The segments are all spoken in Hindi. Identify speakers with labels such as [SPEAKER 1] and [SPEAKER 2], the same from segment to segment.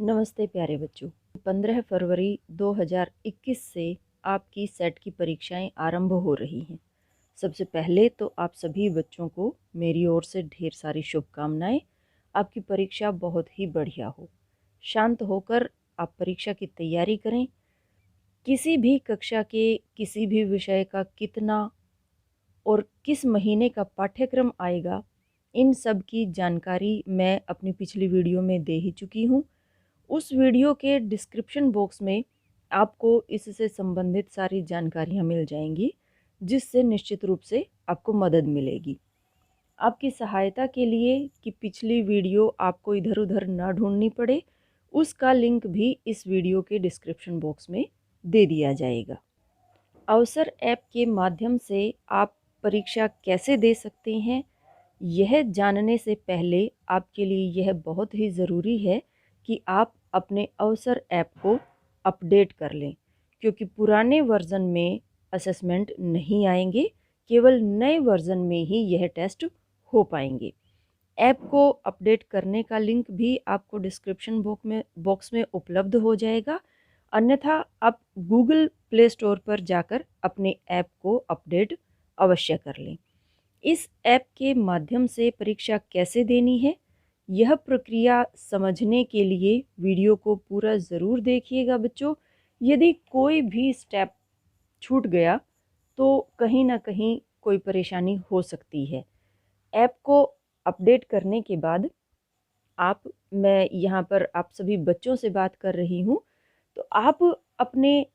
[SPEAKER 1] नमस्ते प्यारे बच्चों। 15 फरवरी 2021 से आपकी सेट की परीक्षाएं आरंभ हो रही हैं। सबसे पहले तो आप सभी बच्चों को मेरी ओर से ढेर सारी शुभकामनाएं। आपकी परीक्षा बहुत ही बढ़िया हो। शांत होकर आप परीक्षा की तैयारी करें। किसी भी कक्षा के किसी भी विषय का कितना और किस महीने का पाठ्यक्रम आएगा, इन सब की जानकारी मैं अपनी पिछली वीडियो में दे ही चुकी हूँ। उस वीडियो के डिस्क्रिप्शन बॉक्स में आपको इससे संबंधित सारी जानकारियाँ मिल जाएंगी, जिससे निश्चित रूप से आपको मदद मिलेगी। आपकी सहायता के लिए कि पिछली वीडियो आपको इधर उधर ना ढूंढनी पड़े, उसका लिंक भी इस वीडियो के डिस्क्रिप्शन बॉक्स में दे दिया जाएगा। अवसर ऐप के माध्यम से आप परीक्षा कैसे दे सकते हैं, यह जानने से पहले आपके लिए यह बहुत ही ज़रूरी है कि आप अपने अवसर ऐप को अपडेट कर लें, क्योंकि पुराने वर्ज़न में असेसमेंट नहीं आएंगे, केवल नए वर्ज़न में ही यह टेस्ट हो पाएंगे। ऐप को अपडेट करने का लिंक भी आपको डिस्क्रिप्शन बॉक्स में उपलब्ध हो जाएगा। अन्यथा आप गूगल प्ले स्टोर पर जाकर अपने ऐप को अपडेट अवश्य कर लें। इस ऐप के माध्यम से परीक्षा कैसे देनी है, यह प्रक्रिया समझने के लिए वीडियो को पूरा ज़रूर देखिएगा बच्चों। यदि कोई भी स्टेप छूट गया तो कहीं ना कहीं कोई परेशानी हो सकती है। ऐप को अपडेट करने के बाद मैं यहाँ पर आप सभी बच्चों से बात कर रही हूँ, तो आप अपने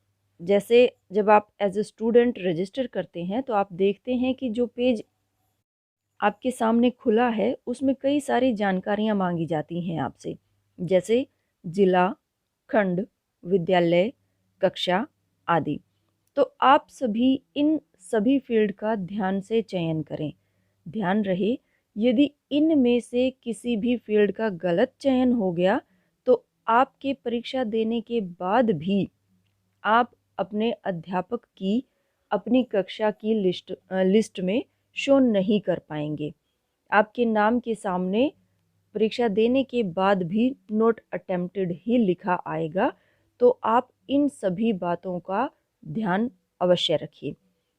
[SPEAKER 1] जैसे जब आप एज ए स्टूडेंट रजिस्टर करते हैं तो आप देखते हैं कि जो पेज आपके सामने खुला है उसमें कई सारी जानकारियाँ मांगी जाती हैं आपसे, जैसे जिला, खंड, विद्यालय, कक्षा आदि। तो आप सभी इन सभी फील्ड का ध्यान से चयन करें। ध्यान रहे, यदि इन में से किसी भी फील्ड का गलत चयन हो गया तो आपके परीक्षा देने के बाद भी आप अपने अध्यापक की अपनी कक्षा की लिस्ट में शो नहीं कर पाएंगे। आपके नाम के सामने परीक्षा देने के बाद भी नोट अटेम्प्टेड ही लिखा आएगा। तो आप इन सभी बातों का ध्यान अवश्य रखिए।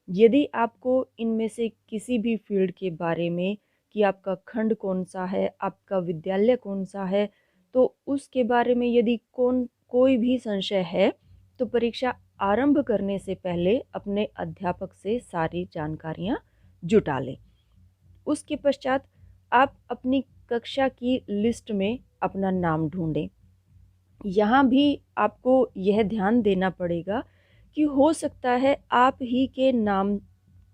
[SPEAKER 1] यदि आपको इनमें से किसी भी फील्ड के बारे में कि आपका खंड कौन सा है, आपका विद्यालय कौन सा है, तो उसके बारे में यदि कोई भी संशय है तो परीक्षा आरंभ करने से पहले अपने अध्यापक से सारी जानकारियाँ जुटा लें। उसके पश्चात आप अपनी कक्षा की लिस्ट में अपना नाम ढूंढें। यहाँ भी आपको यह ध्यान देना पड़ेगा कि हो सकता है आप ही के नाम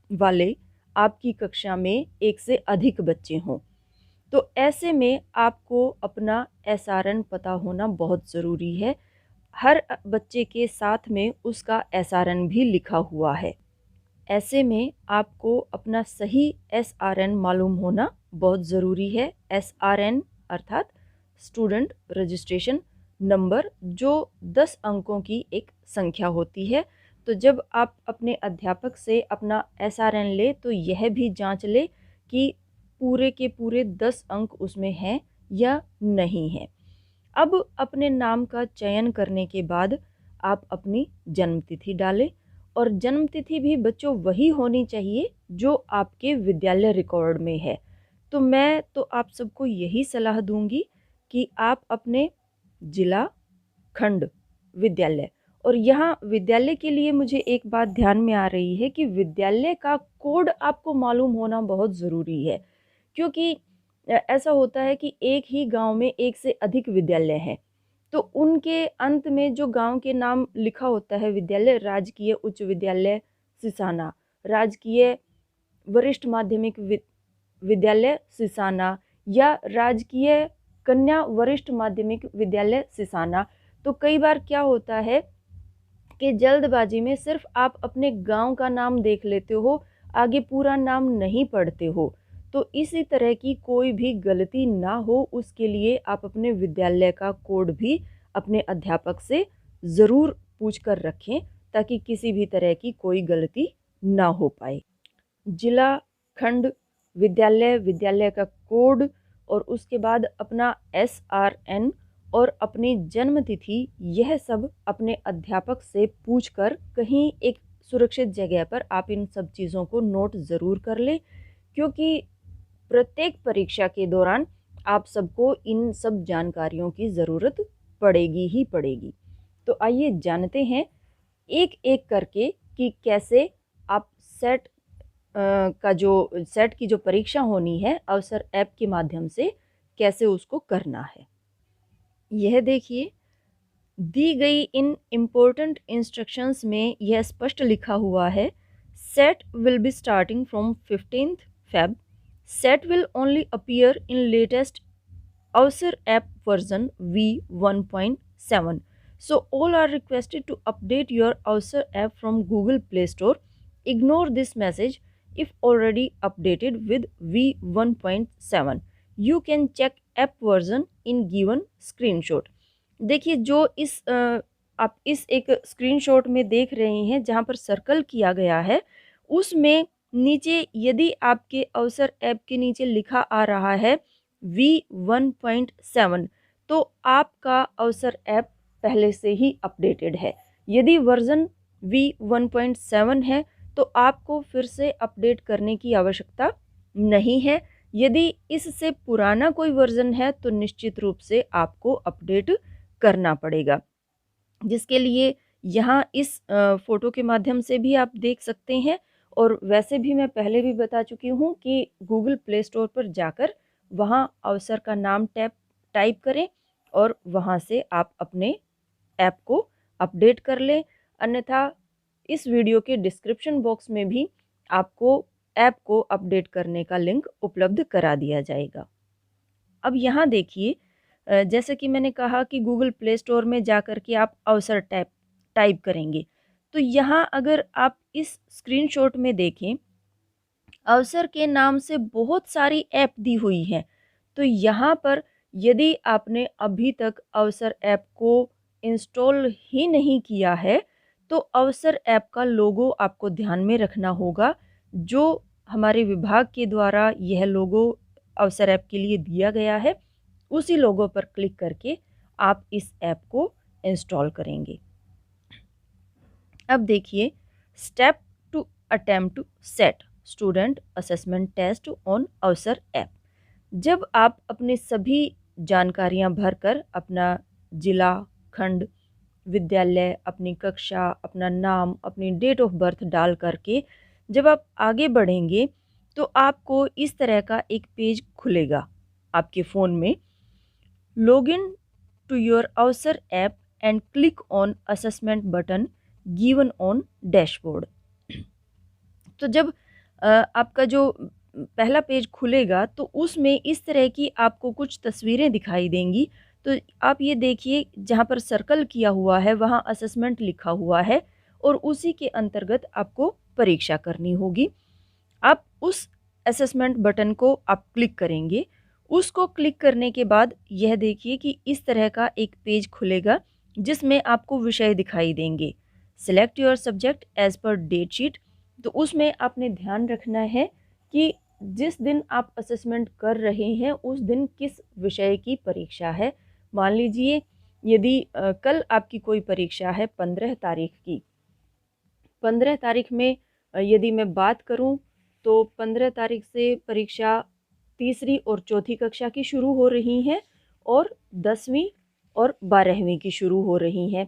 [SPEAKER 1] वाले आपकी कक्षा में एक से अधिक बच्चे हों। तो ऐसे में आपको अपना एसआरएन पता होना बहुत ज़रूरी है। हर बच्चे के साथ में उसका एसआरएन भी लिखा हुआ है। ऐसे में आपको अपना सही एसआरएन मालूम होना बहुत ज़रूरी है। एसआरएन अर्थात स्टूडेंट रजिस्ट्रेशन नंबर, जो 10 अंकों की एक संख्या होती है। तो जब आप अपने अध्यापक से अपना एसआरएन ले तो यह भी जांच ले कि पूरे के पूरे 10 अंक उसमें हैं या नहीं हैं। अब अपने नाम का चयन करने के बाद आप अपनी जन्मतिथि डालें, और जन्मतिथि भी बच्चों वही होनी चाहिए जो आपके विद्यालय रिकॉर्ड में है। तो मैं तो आप सबको यही सलाह दूंगी कि आप अपने जिला, खंड, विद्यालय, और यहाँ विद्यालय के लिए मुझे एक बात ध्यान में आ रही है कि विद्यालय का कोड आपको मालूम होना बहुत ज़रूरी है, क्योंकि ऐसा होता है कि एक ही गांव में एक से अधिक विद्यालय हैं। तो उनके अंत में जो गांव के नाम लिखा होता है, विद्यालय राजकीय उच्च विद्यालय सिसाना, राजकीय वरिष्ठ माध्यमिक विद्यालय सिसाना, या राजकीय कन्या वरिष्ठ माध्यमिक विद्यालय सिसाना। तो कई बार क्या होता है कि जल्दबाजी में सिर्फ आप अपने गांव का नाम देख लेते हो, आगे पूरा नाम नहीं पढ़ते हो। तो इसी तरह की कोई भी गलती ना हो, उसके लिए आप अपने विद्यालय का कोड भी अपने अध्यापक से ज़रूर पूछ कर रखें, ताकि किसी भी तरह की कोई गलती ना हो पाए। जिला, खंड, विद्यालय, विद्यालय का कोड, और उसके बाद अपना एसआरएन और अपनी जन्म तिथि यह सब अपने अध्यापक से पूछकर कहीं एक सुरक्षित जगह पर आप इन सब चीज़ों को नोट ज़रूर कर लें, क्योंकि प्रत्येक परीक्षा के दौरान आप सबको इन सब जानकारियों की ज़रूरत पड़ेगी ही पड़ेगी। तो आइए जानते हैं एक एक करके कि कैसे आप सेट की जो परीक्षा होनी है अवसर ऐप के माध्यम से कैसे उसको करना है। यह देखिए, दी गई इन इम्पोर्टेंट इंस्ट्रक्शंस में यह स्पष्ट लिखा हुआ है, set will be starting from 15th Feb. Set will only appear in latest Avsar app version v1.7. So all are requested to update your Avsar app from Google Play Store. Ignore this message if already updated with v1.7. You can check app version in given screenshot. देखिए, जो आप इस एक स्क्रीनशॉट में देख रहे हैं जहां पर सर्कल किया गया है, उसमें नीचे यदि आपके अवसर ऐप के नीचे लिखा आ रहा है v1.7, तो आपका अवसर ऐप पहले से ही अपडेटेड है। यदि वर्जन v1.7 है तो आपको फिर से अपडेट करने की आवश्यकता नहीं है। यदि इससे पुराना कोई वर्जन है तो निश्चित रूप से आपको अपडेट करना पड़ेगा, जिसके लिए यहाँ इस फ़ोटो के माध्यम से भी आप देख सकते हैं। और वैसे भी मैं पहले भी बता चुकी हूँ कि गूगल प्ले स्टोर पर जाकर वहाँ अवसर का नाम टाइप करें और वहाँ से आप अपने ऐप को अपडेट कर लें। अन्यथा इस वीडियो के डिस्क्रिप्शन बॉक्स में भी आपको ऐप को अपडेट करने का लिंक उपलब्ध करा दिया जाएगा। अब यहाँ देखिए, जैसे कि मैंने कहा कि गूगल प्ले स्टोर में जाकर के आप अवसर टाइप करेंगे, तो यहाँ अगर आप इस स्क्रीनशॉट में देखें, अवसर के नाम से बहुत सारी ऐप दी हुई हैं। तो यहाँ पर यदि आपने अभी तक अवसर ऐप को इंस्टॉल ही नहीं किया है तो अवसर ऐप का लोगो आपको ध्यान में रखना होगा। जो हमारे विभाग के द्वारा यह लोगो अवसर ऐप के लिए दिया गया है, उसी लोगो पर क्लिक करके आप इस ऐप को इंस्टॉल करेंगे। अब देखिए, step two attempt to set student assessment test on Avsar app. जब आप अपने सभी जानकारियां भरकर अपना जिला, खंड, विद्यालय, अपनी कक्षा, अपना नाम, अपनी डेट ऑफ बर्थ डाल करके जब आप आगे बढ़ेंगे तो आपको इस तरह का एक पेज खुलेगा आपके फ़ोन में। लॉग इन टू योर अवसर app and click on assessment button given on dashboard. तो जब आपका जो पहला पेज खुलेगा तो उसमें इस तरह की आपको कुछ तस्वीरें दिखाई देंगी। तो आप ये देखिए, जहाँ पर सर्कल किया हुआ है वहाँ असेसमेंट लिखा हुआ है और उसी के अंतर्गत आपको परीक्षा करनी होगी। आप उस असेसमेंट बटन को आप क्लिक करेंगे। उसको क्लिक करने के बाद यह देखिए कि इस तरह का एक पेज खुलेगा जिसमें आपको विषय दिखाई देंगे। Select your subject as per date sheet. तो उसमें आपने ध्यान रखना है कि जिस दिन आप असेसमेंट कर रहे हैं उस दिन किस विषय की परीक्षा है। मान लीजिए यदि कल आपकी कोई परीक्षा है 15 तारीख की, 15 तारीख में यदि मैं बात करूं तो 15 तारीख से परीक्षा तीसरी और चौथी कक्षा की शुरू हो रही हैं और 10वीं और 12वीं की शुरू हो रही हैं।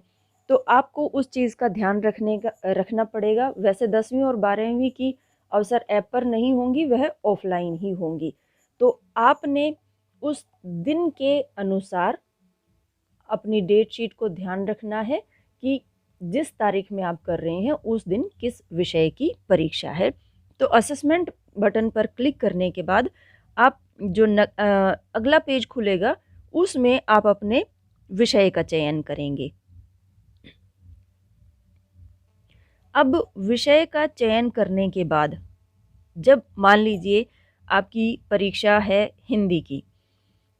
[SPEAKER 1] तो आपको उस चीज़ का ध्यान रखना पड़ेगा। वैसे 10वीं और 12वीं की अवसर ऐप पर नहीं होंगी, वह ऑफलाइन ही होंगी। तो आपने उस दिन के अनुसार अपनी डेट शीट को ध्यान रखना है कि जिस तारीख में आप कर रहे हैं उस दिन किस विषय की परीक्षा है। तो असेसमेंट बटन पर क्लिक करने के बाद आप जो अगला पेज खुलेगा उसमें आप अपने विषय का चयन करेंगे। अब विषय का चयन करने के बाद जब मान लीजिए आपकी परीक्षा है हिंदी की,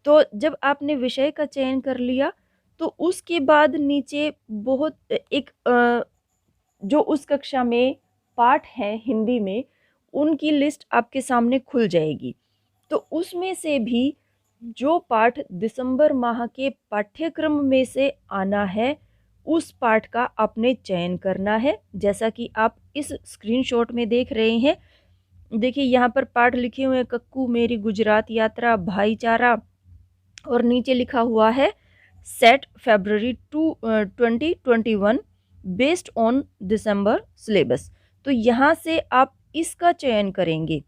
[SPEAKER 1] तो जब आपने विषय का चयन कर लिया तो उसके बाद नीचे बहुत जो उस कक्षा में पाठ हैं हिंदी में, उनकी लिस्ट आपके सामने खुल जाएगी। तो उसमें से भी जो पाठ दिसंबर माह के पाठ्यक्रम में से आना है उस पाठ का आपने चयन करना है। जैसा कि आप इस स्क्रीनशॉट में देख रहे हैं, देखिए यहाँ पर पाठ लिखे हुए हैं, कक्कू मेरी गुजरात यात्रा, भाईचारा, और नीचे लिखा हुआ है set February 2021 based on December syllabus. तो यहाँ से आप इसका चयन करेंगे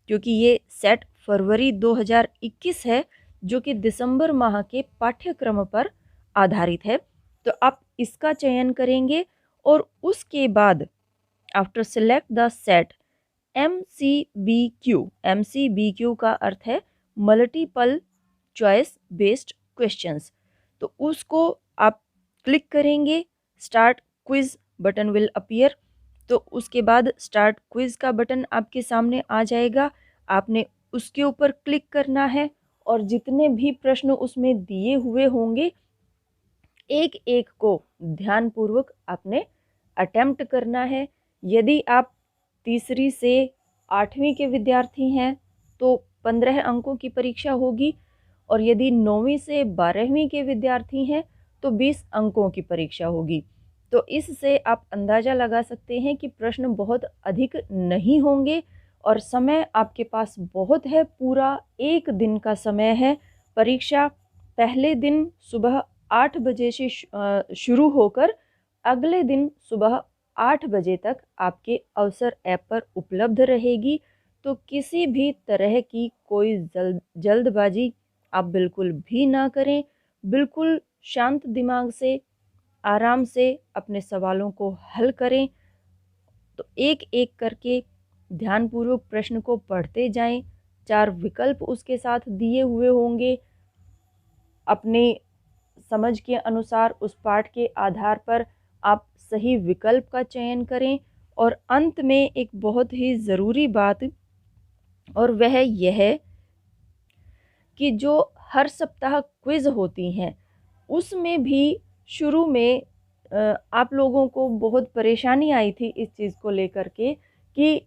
[SPEAKER 1] क्योंकि ये सेट फरवरी 2021 है जो कि दिसंबर माह के पाठ्यक्रम पर आधारित है। तो आप इसका चयन करेंगे और उसके बाद after select the set MCBQ, MCBQ का अर्थ है मल्टीपल चॉइस बेस्ड क्वेश्चंस, तो उसको आप क्लिक करेंगे, start quiz button will appear. तो उसके बाद स्टार्ट क्विज का बटन आपके सामने आ जाएगा, आपने उसके ऊपर क्लिक करना है और जितने भी प्रश्न उसमें दिए हुए होंगे एक एक को ध्यानपूर्वक आपने अटेम्प्ट करना है। यदि आप तीसरी से 8वीं के विद्यार्थी हैं तो 15 अंकों की परीक्षा होगी और यदि 9वीं से 12वीं के विद्यार्थी हैं तो 20 अंकों की परीक्षा होगी। तो इससे आप अंदाज़ा लगा सकते हैं कि प्रश्न बहुत अधिक नहीं होंगे और समय आपके पास बहुत है, पूरा एक दिन का समय है। परीक्षा पहले दिन सुबह 8 बजे से शुरू होकर अगले दिन सुबह 8 बजे तक आपके अवसर ऐप पर उपलब्ध रहेगी। तो किसी भी तरह की कोई जल्दबाजी आप बिल्कुल भी ना करें, बिल्कुल शांत दिमाग से आराम से अपने सवालों को हल करें। तो एक एक करके ध्यानपूर्वक प्रश्न को पढ़ते जाएं, 4 विकल्प उसके साथ दिए हुए होंगे, अपने समझ के अनुसार उस पाठ के आधार पर आप सही विकल्प का चयन करें। और अंत में एक बहुत ही ज़रूरी बात और वह यह है कि जो हर सप्ताह क्विज होती हैं उसमें भी शुरू में आप लोगों को बहुत परेशानी आई थी इस चीज़ को लेकर के कि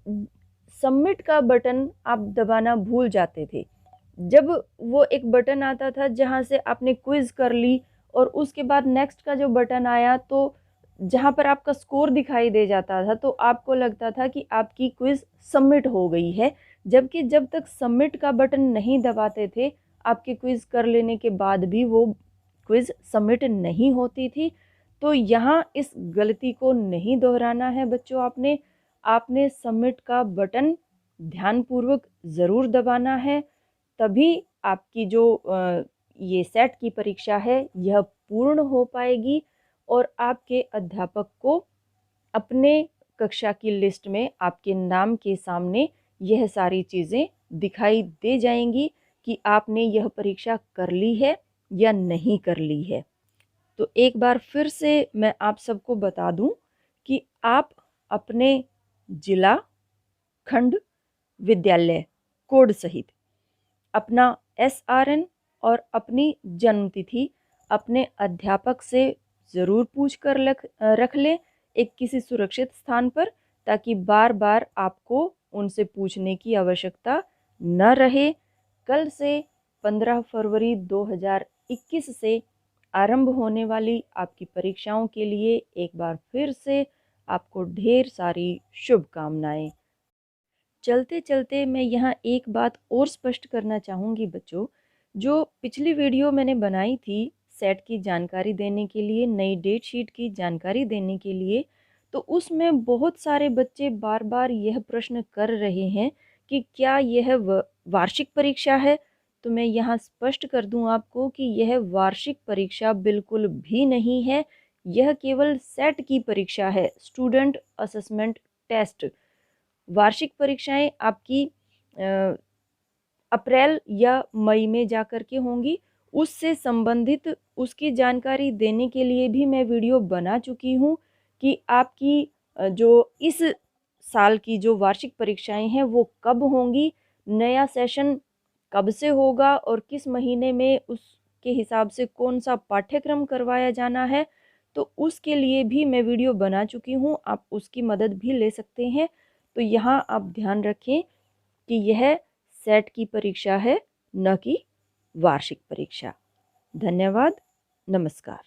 [SPEAKER 1] सबमिट का बटन आप दबाना भूल जाते थे। जब वो एक बटन आता था जहाँ से आपने क्विज कर ली और उसके बाद नेक्स्ट का जो बटन आया तो जहाँ पर आपका स्कोर दिखाई दे जाता था तो आपको लगता था कि आपकी क्विज सबमिट हो गई है, जबकि जब तक सबमिट का बटन नहीं दबाते थे आपके क्विज कर लेने के बाद भी वो क्विज सबमिट नहीं होती थी। तो यहाँ इस गलती को नहीं दोहराना है बच्चों, आपने सबमिट का बटन ध्यानपूर्वक ज़रूर दबाना है, तभी आपकी जो ये सेट की परीक्षा है यह पूर्ण हो पाएगी और आपके अध्यापक को अपने कक्षा की लिस्ट में आपके नाम के सामने यह सारी चीज़ें दिखाई दे जाएंगी कि आपने यह परीक्षा कर ली है या नहीं कर ली है। तो एक बार फिर से मैं आप सबको बता दूं कि आप अपने जिला, खंड, विद्यालय कोड सहित अपना SRN और अपनी जन्मतिथि अपने अध्यापक से ज़रूर पूछ कर रख लें एक किसी सुरक्षित स्थान पर, ताकि बार बार आपको उनसे पूछने की आवश्यकता न रहे। कल से 15 फरवरी 2021 से आरंभ होने वाली आपकी परीक्षाओं के लिए एक बार फिर से आपको ढेर सारी शुभकामनाएं। चलते चलते मैं यहाँ एक बात और स्पष्ट करना चाहूँगी बच्चों, जो पिछली वीडियो मैंने बनाई थी सेट की जानकारी देने के लिए, नई डेट शीट की जानकारी देने के लिए, तो उसमें बहुत सारे बच्चे बार बार यह प्रश्न कर रहे हैं कि क्या यह वार्षिक परीक्षा है। तो मैं यहाँ स्पष्ट कर दूँ आपको कि यह वार्षिक परीक्षा बिल्कुल भी नहीं है, यह केवल सेट की परीक्षा है, स्टूडेंट असेसमेंट टेस्ट। वार्षिक परीक्षाएं आपकी अप्रैल या मई में जा कर के होंगी, उससे संबंधित उसकी जानकारी देने के लिए भी मैं वीडियो बना चुकी हूँ कि आपकी जो इस साल की जो वार्षिक परीक्षाएं हैं वो कब होंगी, नया सेशन कब से होगा और किस महीने में उसके हिसाब से कौन सा पाठ्यक्रम करवाया जाना है। तो उसके लिए भी मैं वीडियो बना चुकी हूँ, आप उसकी मदद भी ले सकते हैं। तो यहाँ आप ध्यान रखें कि यह सेट की परीक्षा है, न कि वार्षिक परीक्षा। धन्यवाद। नमस्कार।